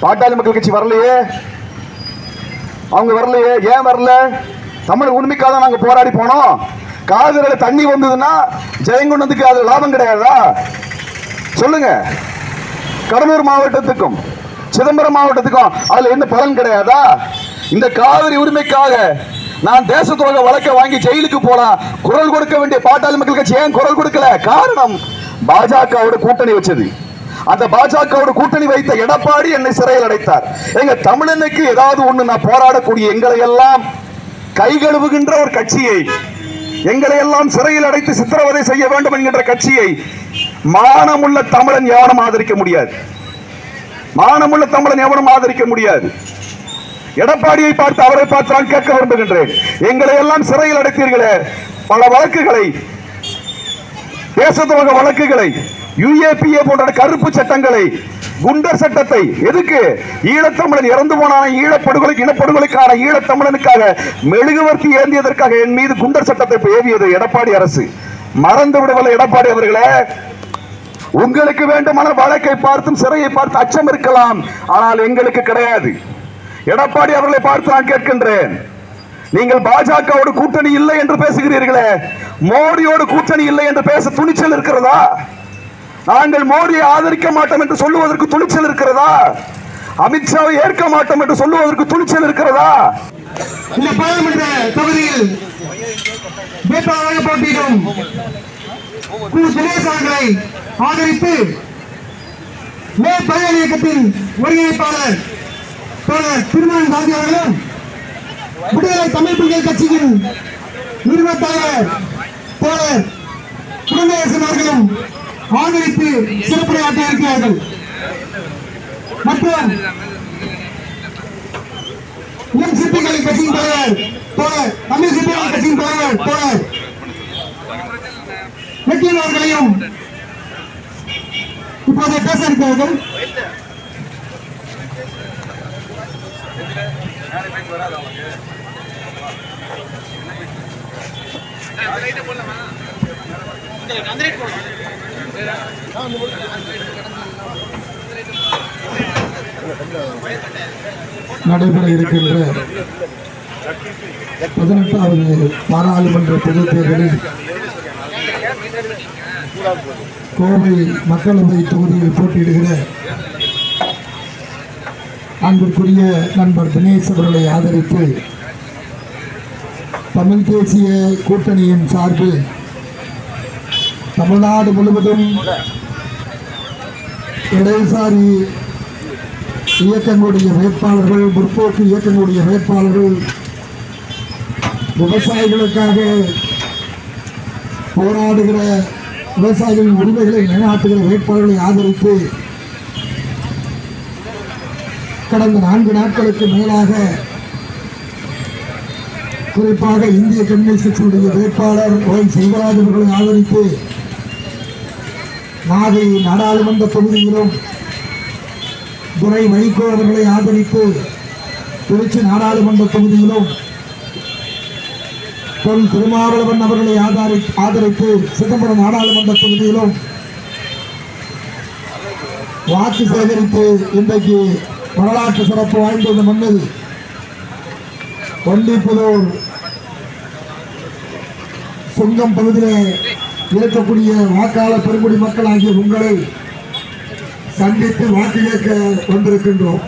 பாட்டாளி மக்கள் கட்சி வரலையே. அவங்க வரலையே. ஏன் வரல? தமிழ் உரிமைக்காக தான் நாங்க போராடி போனோம். காவிரியில தண்ணி வந்ததுன்னா ஜெயங்கொண்டத்துக்கு அது லாபம் கிடையாதா? சொல்லுங்க. கடலூர் மாவட்டத்துக்கும் சிதம்பரம் மாவட்டத்துக்கும் அதுல எந்த பலன் கிடையாதா? இந்த காவிரி உரிமைக்காக நான் தேச துரோக வழக்கை வாங்கி ஜெயிலுக்கு போலாம். குரல் கொடுக்க வேண்டிய பாட்டாளி மக்கள் கட்சி ஏன் குரல் கொடுக்கல? காரணம் பாஜகவோட கூட்டணி வச்சது. அந்த பாஜகவோட கூட்டணி வைத்த எடப்பாடி என்னை சிறையில் அடைத்தார். எங்க தமிழனுக்கு ஏதாவது ஒண்ணு நான் போராடக்கூடிய எங்களை எல்லாம் கை கழுவுகின்ற ஒரு கட்சியை, எங்களை எல்லாம் சிறையில் அடைத்து சித்திரவதை செய்ய வேண்டும் என்கின்ற கட்சியை மானமுள்ள தமிழன் எவனும் ஆதரிக்க முடியாது. மானமுள்ள தமிழன் எவனும் ஆதரிக்க முடியாது. எடப்பாடியை பார்த்து, அவரை பார்த்து நான் கேட்க விரும்புகின்றேன். எங்களை எல்லாம் சிறையில் அடைத்தீர்களே, பல வழக்குகளை, தேச துரோக வழக்குகளை, UAPA போன்ற கருப்பு சட்டங்களை, குண்டர் சட்டத்தை எதுக்கு? ஈழத்தமிழன் இறந்து போனான ஈழப்படுகொலைக்கு, இனப்படுகொலைக்கான ஈழத்தமிழனுக்காக மெழுகுவர்த்தி ஏந்தியதற்காக என் மீது குண்டர் சட்டத்தை ஏவியது எடப்பாடி அரசு. மறந்து விடவில்லை எடப்பாடி அவர்களே. உங்களுக்கு வேண்டுமான வழக்கை பார்த்தும் சிறையை பார்த்து அச்சம் இருக்கலாம், ஆனால் எங்களுக்கு கிடையாது. எடப்பாடி அவர்களை பார்த்து நான் கேட்கின்றேன், நீங்கள் பாஜகவோடு கூட்டணி இல்லை என்று பேசுகிறீர்களே, மோடியோடு கூட்டணி இல்லை என்று பேச துணிச்சல் இருக்கிறதா? நாங்கள் மோடியை ஆதரிக்க மாட்டோம் என்று சொல்லுவதற்கு துணிச்சல் இருக்கிறதா? அமித்ஷாவை ஏற்க மாட்டோம் என்று சொல்லுவதற்கு துணிச்சல் இருக்கிறதா? இந்த பாராளுமன்ற தொகுதியில் வேட்பாளராக போட்டியிடும் கு. தினேஷ் அவர்களை ஆதரித்து மே 14 இயக்கத்தின் ஒருங்கிணைப்பாளர் தோழர் திருமாவளவன் காந்தி அவர்களும், விடுதலை தமிழ் புலிகள் கட்சியின் நிறுவன தலைவர் தோழர் குழந்தையரசன் அவர்களும் ஆதரித்து சிறப்புரையாற்ற இருக்கிறார்கள். மற்றும் சிபிகள் கட்சியின் தலைவர் தோழர், தமிழ் சிபிகள் கட்சியின் தலைவர் தோழர் வெற்றியன் அவர்களையும் இப்போது பேச இருக்கிறார்கள். அந்த நடைபெற இருக்கின்ற 18வது பாராளுமன்ற பொதுத் தேர்தலில் கோவை மக்களவை தொகுதியில் போட்டியிடுகிற அன்பிற்குரிய நண்பர் தினேஷ் அவர்களை ஆதரித்து தமிழ் தேசிய கூட்டணியின் சார்பில் தமிழ்நாடு முழுவதும் இடதுசாரி இயக்கங்களுடைய வேட்பாளர்கள், முற்போக்கு இயக்கங்களுடைய வேட்பாளர்கள், விவசாயிகளுக்காக போராடுகிற விவசாயிகளின் உரிமைகளை நிலைநாட்டுகிற வேட்பாளர்களை ஆதரித்து கடந்த 4 நாட்களுக்கு மேலாக குறிப்பாக இந்திய கம்யூனிஸ்ட் கட்சியுடைய வேட்பாளர் ஒய் செல்வராஜ் அவர்களை ஆதரித்து நாகை நாடாளுமன்ற தொகுதியிலும் துரை வைகோ அவர்களை ஆதரித்து திருச்சி நாடாளுமன்ற தொகுதியிலும் தொல் திருமாவளவன் அவர்களை ஆதரித்து சிதம்பரம் நாடாளுமன்ற தொகுதியிலும் வாக்கு சேகரித்து இன்றைக்கு வரலாற்று சிறப்பு வாய்ந்த இந்த மண்ணில் ஒண்டிப்புதூர் சுங்கம் பகுதியில் இருக்கக்கூடிய வாக்காளர் பெருங்குடி மக்கள் ஆகிய உங்களை சந்தித்து வாக்கு கேட்க வந்திருக்கின்றோம்.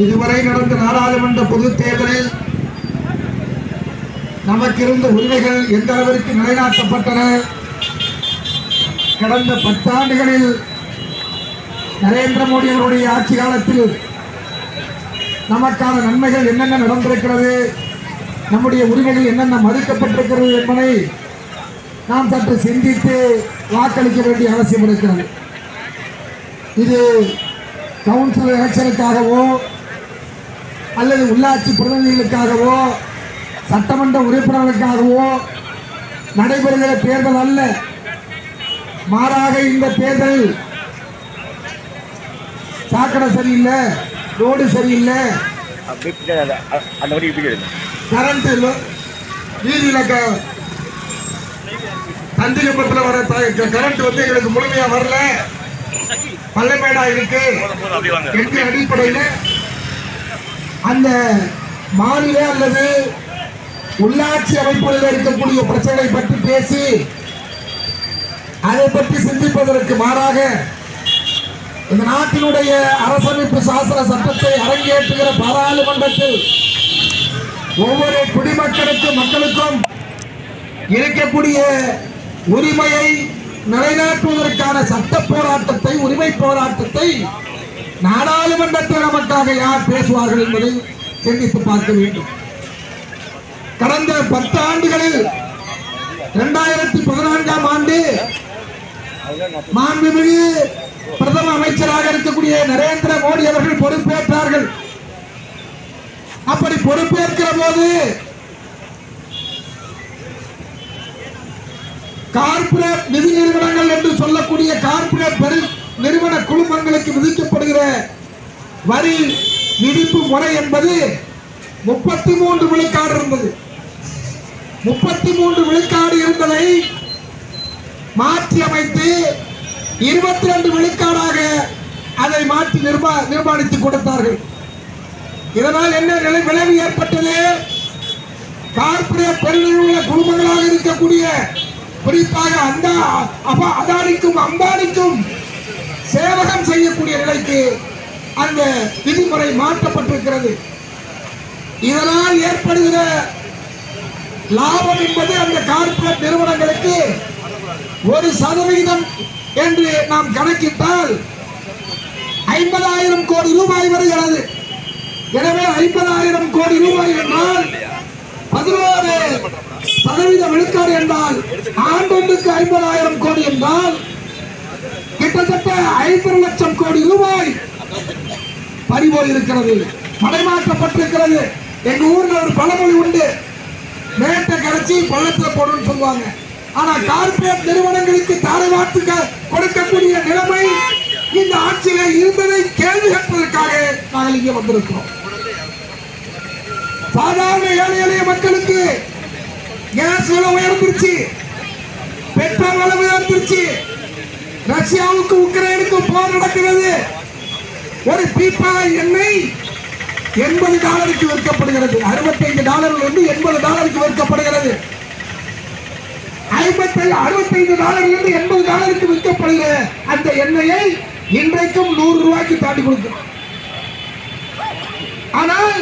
இதுவரை நடந்த நாடாளுமன்ற பொதுத் தேர்தலில் நமக்கு இருந்த உரிமைகள் எந்த அளவிற்கு நிலைநாட்டப்பட்டன, கடந்த 10 ஆண்டுகளில் நரேந்திர மோடி அவருடைய ஆட்சி காலத்தில் நமக்கான நன்மைகள் என்னென்ன நடந்திருக்கிறது, நம்முடைய உரிமைகள் என்னென்ன மறுக்கப்பட்டிருக்கிறது என்பதை நாம் சற்று சிந்தித்து வாக்களிக்க வேண்டிய அவசியம் இருக்கிறது. இது கவுன்சில் எலெக்ஷனுக்காகவோ அல்லது உள்ளாட்சி பிரதிநிதிகளுக்காகவோ சட்டமன்ற உறுப்பினர்களுக்காகவோ நடைபெறுகிற தேர்தல் அல்ல. மாறாக இந்த தேர்தல் சாக்கடை சரியில்லை, ரோடு சரியில்லை, கரண்ட் வீதியில் தந்திகப்பத்தில் வர கரண்ட் எங்களுக்கு முழுமையா வரல, பள்ளமேடா இருக்கு என்ற அடிப்படையில் அந்த மாநில அல்லது உள்ளாட்சி அமைப்புகளில் இருக்கக்கூடிய பிரச்சனைகளை பற்றி பேசி அதை பற்றி சிந்திப்பதற்கு மாறாக இந்த நாட்டினுடைய அரசமைப்பு சாசன சட்டத்தை அரங்கேற்றுகிற பாராளுமன்றத்தில் ஒவ்வொரு மக்களுக்கும் இருக்கக்கூடிய உரிமையை நிலைநாட்டுவதற்கான சட்ட போராட்டத்தை, உரிமை போராட்டத்தை நாடாளுமன்றத்தில் நமக்காக யார் பேசுவார்கள் என்பதை சிந்தித்து பார்க்க வேண்டும். கடந்த 10 ஆண்டுகளில் 2014ஆம் ஆண்டு மாண்புமிகு பிரதம அமைச்சராக இருக்கக்கூடிய நரேந்திர மோடி அவர்கள் பொறுப்பேற்றார்கள். அப்படி பொறுப்பேற்கிற போது கார்ப்பரேட் நிதி நிறுவனங்கள் என்று சொல்லக்கூடிய கார்ப்பரேட் நிறுவன குழுமங்களுக்கு விதிக்கப்படுகிற வரி விதிப்பு முறை என்பது 33 விழுக்காடு இருந்தது. 33 விழுக்காடு இருந்ததை மாற்றி அமைத்து 22 விழுக்காடாக அதை மாற்றி நிர்மாணித்து கொடுத்தார்கள். இதனால் என்ன விளைவு ஏற்பட்டது? கார்ப்பரேட் பெருநிறுவன குழுமங்களாக இருக்கக்கூடிய குறிப்பாக அதானிக்கும் அம்பானிக்கும் சேவகம் செய்யக்கூடிய நிலைக்கு அந்த விதிமுறை மாற்றப்பட்டிருக்கிறது. இதனால் ஏற்படுகிற லாபம் என்பது அந்த கார்ப்பரேட் நிறுவனங்களுக்கு 1% என்று நாம் கணக்கிட்டால் 50,000 கோடி ரூபாய் வருகிறது. எனவே 50,000 கோடி ரூபாய் என்றால் 11% விழுக்காடு என்றால் ஆண்டொன்றுக்கு 50,000 கோடி என்றால் கிட்டத்தட்ட 5 லட்சம் கோடி ரூபாய் பறிபோய் இருக்கிறது, மடைமாற்றப்பட்டிருக்கிறது. எங்க ஊர்ல ஒரு பழமொழி உண்டு, மேட்டை கரைச்சி பள்ளத்துல போடுன்னு சொல்லுவாங்க. ஆனா கார்ப்பரேட் நிறுவனங்களுக்கு தாரை வார்த்து கொடுக்கக்கூடிய நிலைமை இந்த ஆட்சியில இருந்ததை கேள்வி கேட்பதற்காக நாங்கள் இங்கே வந்திருக்கிறோம். சாதாரண ஏழை எளிய மக்களுக்கு கேஸ் விலை உயர்ந்துருச்சு, பெட்ரோல் விலை உயர்ந்துருச்சு. ரஷ்யாவுக்கு உக்ரைனுக்கு போர் நடக்கிறது. ஒரு பீப்பா எண்ணெய் $80 விற்கப்படுகிறது. $65 $80 விற்கப்படுகிறது. $65 விற்கப்படுகிற அந்த எண்ணெயை இன்றைக்கும் $100 தாண்டி கொடுக்கிறோம். ஆனால்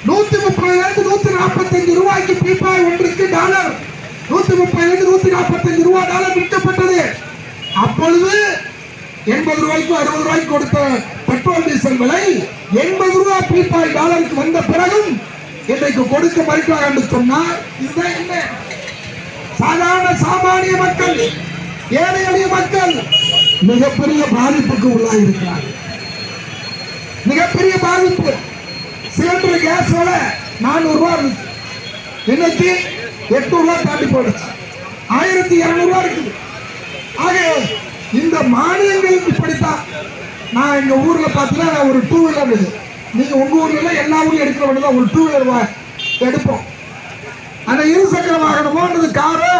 130 145 பீப்பா ஒன்றுக்கு டாலர் 130 145 டாலர் விற்கப்பட்டது. அப்பொழுது $80 $60 கொடுத்த பெட்ரோல் டீசல் விலை $80 பீப்பா டாலருக்கு வந்த பிறகும் இன்றைக்கு கொடுக்க மறுக்கிறார் என்று சொன்னால் இதுதான் என்ன? சாதாரண சாமானிய மக்கள், ஏழை எளிய மக்கள் மிகப்பெரிய பாதிப்புக்கு உள்ளாயிருக்கிறார். மிகப்பெரிய பாதிப்பு. சிலிண்டர் கேஸ் விலை $400 இன்னைக்கு $800 தாண்டி போயிடுச்சு. $1200 இருக்குது. ஆக இந்த மானியங்கள் இப்படித்தான். நான் எங்க ஊர்ல பார்த்தீங்கன்னா ஒரு 2 வீலர் இருக்குது. நீங்க உங்க ஊர்ல எல்லா ஊர்லயும் எடுக்கிற வேண்டியதான் ஒரு 2 வீலர் எடுப்போம். அந்த இருசக்கர வாகனமோ அல்லது காரோ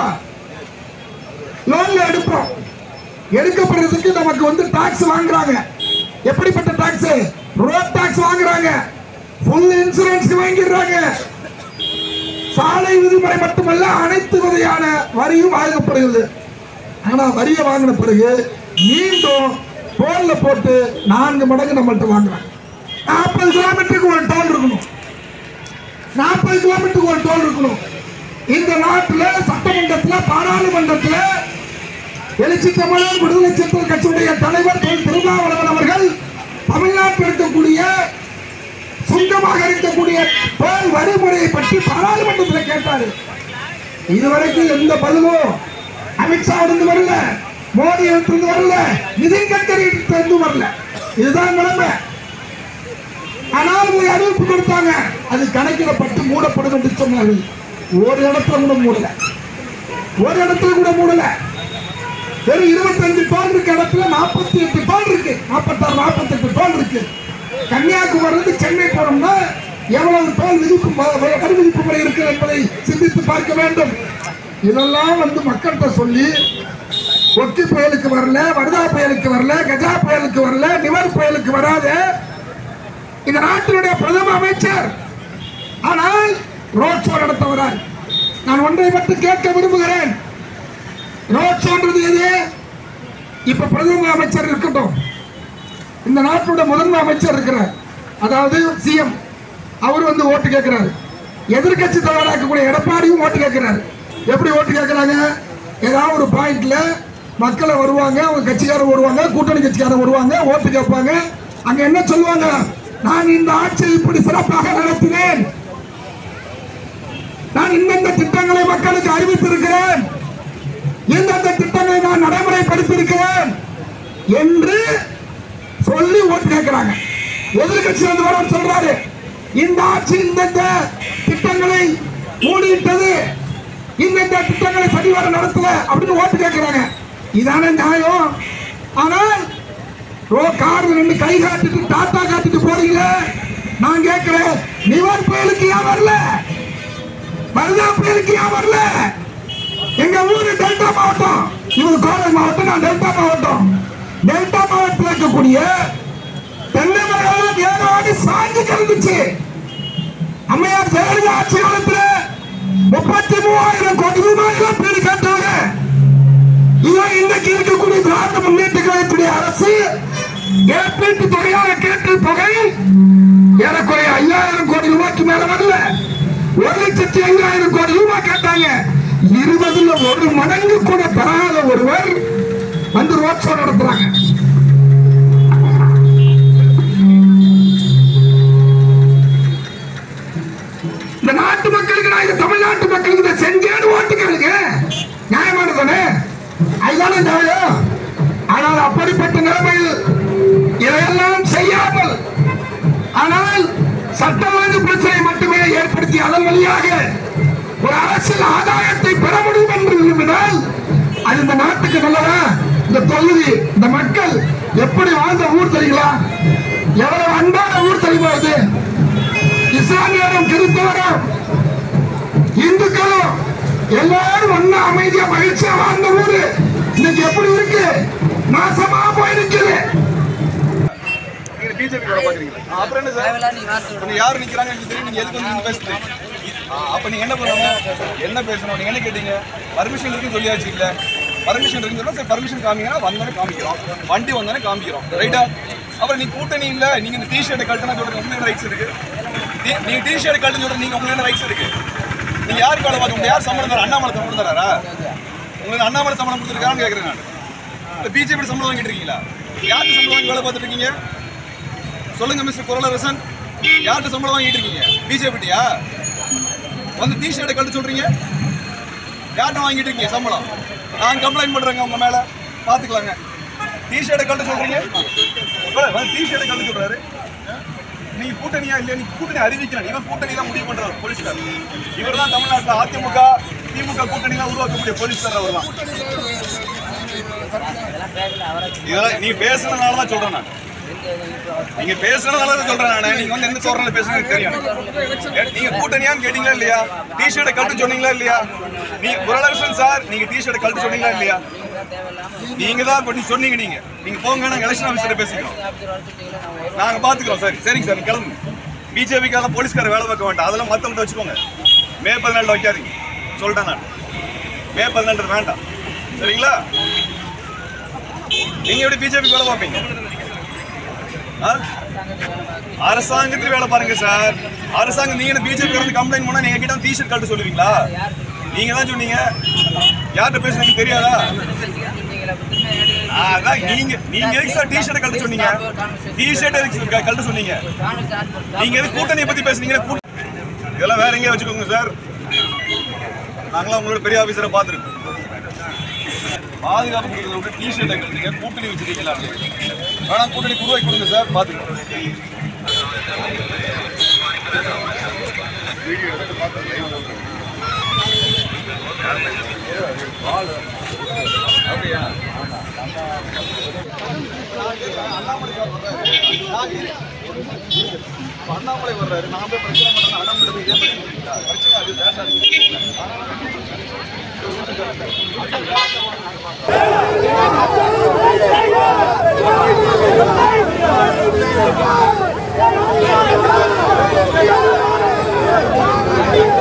லோன்ல எடுப்போம். எடுக்கப்படுறதுக்கு நமக்கு டாக்ஸ் வாங்குறாங்க. எப்படிப்பட்ட டாக்ஸ்? ரோட் டாக்ஸ் வாங்குறாங்க. ஃபுல் இன்சூரன்ஸ் வாங்கிடுறாங்க. சாலை விதிமுறை மட்டுமல்ல, அனைத்து வகையான வரியும் வாங்கப்படுகிறது. ஆனா வரியை வாங்கின பிறகு மீண்டும் டோல்ல போட்டு 4 மடங்கு நம்மள்ட்ட வாங்குறாங்க. 40 கிலோமீட்டருக்கு ஒரு டோல் இருக்கணும். 40 கிலோமீட்டருக்கு ஒரு டோல் இருக்கணும். இந்த நாட்டில் சட்டமன்றத்தில் பாராளுமன்றத்தில் எழுச்சி தமிழர் விடுதலை சிறுத்தைகள் கட்சியுடைய தலைவர் திருமாவளவன் அவர்கள் தமிழ்நாட்டில் இருக்கக்கூடிய சுங்கமாக இருக்கக்கூடிய டோல் வரிமுறையை பற்றி பாராளுமன்றத்தில் கேட்டாரு. இதுவரைக்கும் எந்த பதிலும் அமித்ஷா இருந்து வரல, மோடி இருந்து வரல, நிதின் கட்கரி இருந்து வரல. இதுதான் நிலைமை. ஆனால் ஒரு அறிவிப்பு கொடுத்தாங்க, அது கணக்கிடப்பட்டு மூடப்படும் என்று சொன்னார்கள். ஒரு இடத்துல கூட மூடல. ஒரு இடத்துல கூட மூடல. வெறும் 25 டோல் இருக்க இடத்துல 48 டோல் இருக்கு. 46 48 டோல் இருக்கு. கன்னியாகுமரி சென்னை போனோம்னா எவ்வளவு டோல் விதிப்பு வரி விதிப்பு முறை இருக்கு என்பதை சிந்தித்து பார்க்க வேண்டும். இதெல்லாம் மக்கள்கிட்ட சொல்லி ஒக்கி புயலுக்கு வரல, வர்தா புயலுக்கு வரல, கஜா புயலுக்கு வரல, நிவர் புயலுக்கு வராத இந்த நாட்டினுடைய பிரதம அமைச்சர் ஆனால் ரோட் ஷோ நடத்த வரார். நான் ஒன்றை மட்டும் கேட்க விரும்புகிறேன். ரோட் ஷோன்றது எது? இப்ப பிரதம அமைச்சர் இருக்கட்டும், இந்த நாட்டுடைய முதன்மை அமைச்சர் இருக்கிறார், அதாவது சிஎம், அவர் ஓட்டு கேட்கிறாரு. எதிர்கட்சி தலைவராக்கக்கூடிய எடப்பாடியும் ஓட்டு கேட்கிறாரு. எப்படி ஓட்டு கேட்கிறாங்க? ஏதாவது ஒரு பாயிண்ட்ல மக்களை வருவாங்க, அவங்க கட்சிக்காரர் வருவாங்க, கூட்டணி கட்சிக்காரர் வருவாங்க, ஓட்டு கேட்பாங்க. அங்க என்ன சொல்லுவாங்க? நான் இந்த ஆட்சியை இப்படி சிறப்பாக நடத்தினேன், நான் இந்தந்த திட்டங்களை மக்களுக்கு அறிவித்திருக்கிறேன், இந்தந்த திட்டங்களை நான் நடைமுறைப்படுத்தியிருக்கிறேன் என்று சொல்லி ஓட்டு கேட்கிறாங்க. எதிர்கட்சி வர சொல்றாரு, இந்த ஆட்சி இந்தந்த திட்டங்களை மூடிட்டது, இந்தந்த திட்டங்களை சரிவர நடத்தல அப்படின்னு ஓட்டு கேட்கிறாங்க. இதான நியாயம்? ஆனால் கார்ல நின்று கை காட்டிட்டு டாட்டா காட்டிட்டு போறீங்க. நான் கேட்கிறேன், நிவர் புயலுக்கு ஏன் வரல? வர்தா புயலுக்கு ஏன் வரல? எங்க ஊரு டெல்டா மாவட்டம், இவர் கோவை மாவட்டம், நான் டெல்டா மாவட்டம். டெல்டா மாவட்டத்தில் இருக்கக்கூடிய தென்னை மரம் ஏழாடி சாஞ்சு கிடந்துச்சு. அம்மையார் ஜெயலலிதா ஆட்சி காலத்தில் 33,000 கோடி ரூபாய் பீடு கட்டாங்க. இவன் இன்னைக்கு இருக்கக்கூடிய திராவிட முன்னேற்ற கழகத்துடைய அரசு இழப்பீட்டு தொகையாக கேட்ட தொகை ஏறக்குறைய 5,000 கோடி ரூபாய்க்கு மேல வரல. 1,05,000 கோடி ரூபாய் கேட்டாங்க. 20ல் 1 மடங்கு கூட தராத ஒருவர் ரோட் ஷோ நடத்துறாங்க. இந்த நாட்டு மக்களுக்கு, நான் இந்த தமிழ்நாட்டு மக்களுக்கு இதை செஞ்சேன்னு ஓட்டு கேளுங்க. நியாயமானதானே? அதுதானே நியாயம். ஆனால் அப்படிப்பட்ட நிலைமையில் இதையெல்லாம் செய்யாமல், ஆனால் சட்டம் ஒழுங்கு பிரச்சனை மட்டுமே ஏற்படுத்தி அதன் வழியாக ஒரு அரசியல் ஆதாயத்தை பெற முடியும் என்று விரும்பினால் அது இந்த நாட்டுக்கு நல்லதா? இந்த தொகுதி, இந்த மக்கள் எப்படி வாழ்ந்த ஊர் தெரியுங்களா? எவ்வளவு அன்பான ஊர் தெரியுமா? இது இஸ்லாமியரும், கிறிஸ்தவரும், இந்துக்களும் எல்லாரும் ஒண்ணா அமைதியா மகிழ்ச்சியா வாழ்ந்த ஊரு இன்னைக்கு எப்படி இருக்கு? நாசமா போயிருக்குது. பிஜேபி வேலை பாக்குறீங்களா? அப்புறம் என்ன சார், யாரு நிக்கிறாங்க எனக்கு தெரியும். நீங்க எதுக்கு வந்து பேசுறீங்க? அப்ப நீங்க என்ன பண்ணணும், என்ன பேசணும்? நீங்க என்ன கேட்டீங்க? பர்மிஷன் இருக்குன்னு சொல்லியாச்சு. இல்ல பர்மிஷன் இருக்குன்னு சொன்னா சரி, பர்மிஷன் காமிங்கன்னா வந்தானே காமிக்கிறோம், வண்டி வந்தானே காமிக்கிறோம், ரைட்டா? அப்புறம் நீ கூட்டணி இல்ல, நீங்க இந்த டிஷர்ட்டை கழட்டினா சொல்றது உங்களுக்கு ரைட்ஸ் இருக்கு. நீங்க டிஷர்ட் கழட்டு சொல்றது நீங்க உங்களுக்கு என்ன ரைட்ஸ் இருக்கு? நீங்க யாருக்கு வேலை பார்க்க முடியும்? யார் சம்பளம் தர? அண்ணாமலை சம்பளம் தராரா? உங்களுக்கு அண்ணாமலை சம்பளம் கொடுத்துருக்கான்னு கேட்கறேன் நான். இந்த பிஜேபி சம்பளம் வாங்கிட்டு இருக்கீங்களா? யாருக்கு சம்பளம் வாங்கி வேலை பார்த்துட்டு இருக்கீங்க சொல்லுங்க மிஸ்டர் குரலரசன். யார்கிட்ட சம்பளம் வாங்கிட்டு இருக்கீங்க? பிஜேபிட்டியா? வந்து டிஷர்ட்டை கழட்ட சொல்றீங்க, யார்கிட்ட வாங்கிட்டு இருக்கீங்க சம்பளம்? நான் கம்ப்ளைண்ட் பண்றேங்க உங்க மேல, பாத்துக்கலாங்க. டிஷர்ட்டை கழட்ட சொல்றீங்க, டிஷர்ட்டை கழட்ட சொல்றாரு. நீங்க கூட்டணியா இல்லையா? நீங்க கூட்டணி அறிவிக்கிறேன். இவன் கூட்டணி தான் முடிவு பண்றாரு போலீஸ்கார். இவர் தான் தமிழ்நாட்டில் அதிமுக திமுக கூட்டணி தான் உருவாக்கக்கூடிய போலீஸ்கார். அவர் தான். இதெல்லாம் நீ பேசுறதுனாலதான் சொல்றேன் நான். நீங்க பேசுறதுனாலதான் சொல்றேன் நான். நீங்க வந்து எந்த சோழனால பேசுறது தெரியும். நீங்க கூட்டணியான்னு கேட்டீங்களா இல்லையா? டிஷர்ட்டை கழட்ட சொன்னீங்களா இல்லையா? நீ குரலரசன் சார், நீங்க டிஷர்ட்டை கழட்ட சொன்னீங்களா இல்லையா? நீங்க தான் பண்ணி சொன்னீங்க. நீங்க போங்க, நாங்க எலெக்ஷன் ஆஃபீஸர் பேசிக்கிறோம், நாங்க பாத்துக்கிறோம். சரி சரிங்க சார், கிளம்புங்க. பிஜேபிக்காக போலீஸ்கார வேலை பார்க்க வேண்டாம், அதெல்லாம் மத்தவங்க வச்சுக்கோங்க. மே 14 வைக்காதீங்க சொல்லிட்டேன் நான். மே 14 வேண்டாம், சரிங்களா? நீங்க எப்படி பிஜேபி வேலை பார்ப்பீங்க? அரசாங்கத்துக்கு வேலை பாருங்க சார். அரசாங்கம் நீங்க பிஜேபி கம்ப்ளைண்ட் பண்ணா நீங்க கிட்ட டிஷர்ட் கழட்ட சொல்லுவீங்களா? நீங்க தான் சொன்னீங்க. யார்கிட்ட பேசுறீங்க தெரியாதா? அதான் நீங்க எதுக்கு சார் டிஷர்ட் கழட்ட சொன்னீங்க? டிஷர்ட் எதுக்கு கழட்ட சொன்னீங்க? நீங்க எதுக்கு கூட்டணியை பத்தி பேசுனீங்க? இதெல்லாம் வேற எங்கேயா வச்சுக்கோங்க சார். நாங்களாம் உங்களோட பெரிய ஆபீசரை பார்த்துருக்கோம். பாதுகாப்பு கொடுக்கறத விட்டு டிஷர்ட்டை கழட்டுங்க, கூட்டணி வச்சுருக்கீங்களா? வேணாம், கூட்டணி உருவாக்கி கொடுங்க சார், பார்த்துக்கோங்க. வீடியோ எடுத்து பார்த்து அப்படியா? அண்ணாமலை வர்றாரு, நான் போய் பிரச்சனை பண்ண அண்ணாமலை இதே பிரச்சனை அது பேசாதீங்க.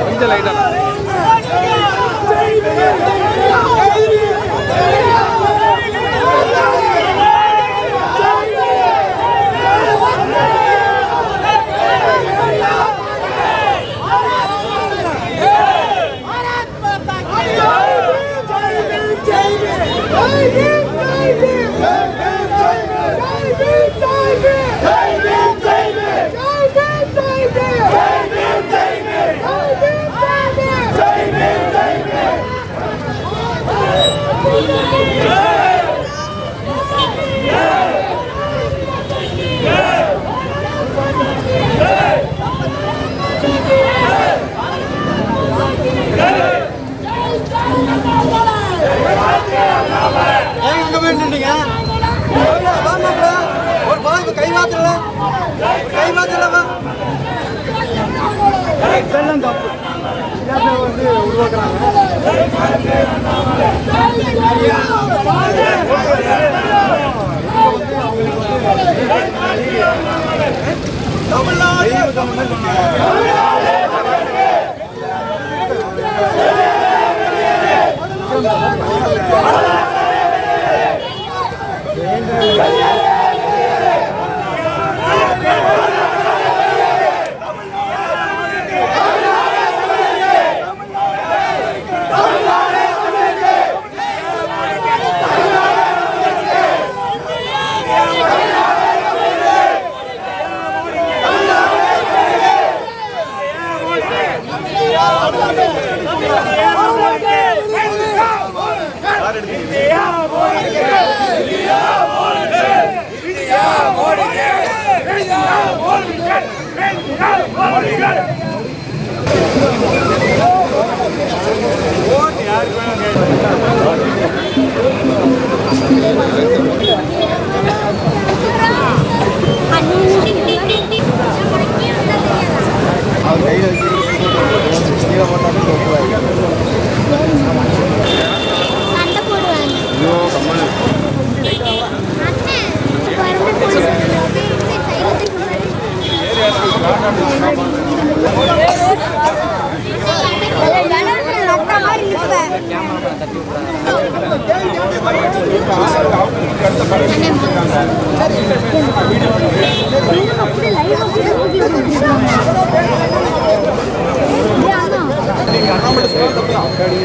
கொஞ்சம் லைட்டா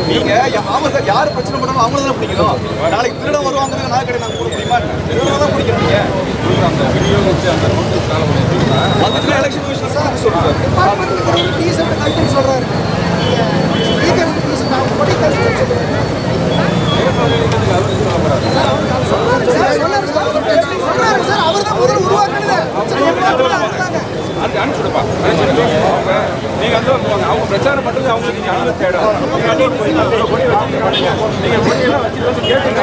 நீங்க யாரு பிரச்சனை பண்ணாலும் அவங்கள தான் பிடிக்கணும். நாளைக்கு திருட வருவாங்க நான் கடை நாங்க போட முடியுமா? தான் பிடிக்கிறீங்க. அந்த வீடியோ வச்சு அந்த அதுக்கு எலெக்ஷன் கமிஷன் சார் சொல்றாரு. சொல்றாரு. அனுப்பிச்சுடுப்பா. நீங்க வந்து அவங்க பிரச்சாரம் பண்றது அவங்களுக்கு நீங்க அனுமதி தேடும். நீங்க கொடியெல்லாம் வச்சு கேட்டுங்க.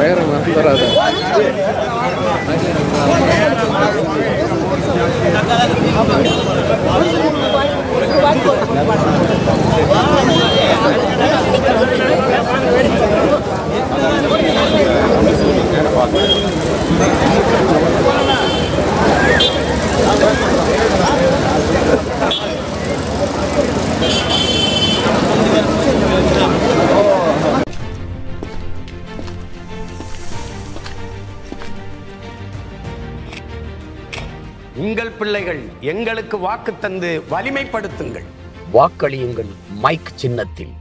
வேற வராது. உங்கள் பிள்ளைகள் எங்களுக்கு வாக்கு தந்து வலிமைப்படுத்துங்கள். வாக்களியுங்கள் மைக் சின்னத்தில்.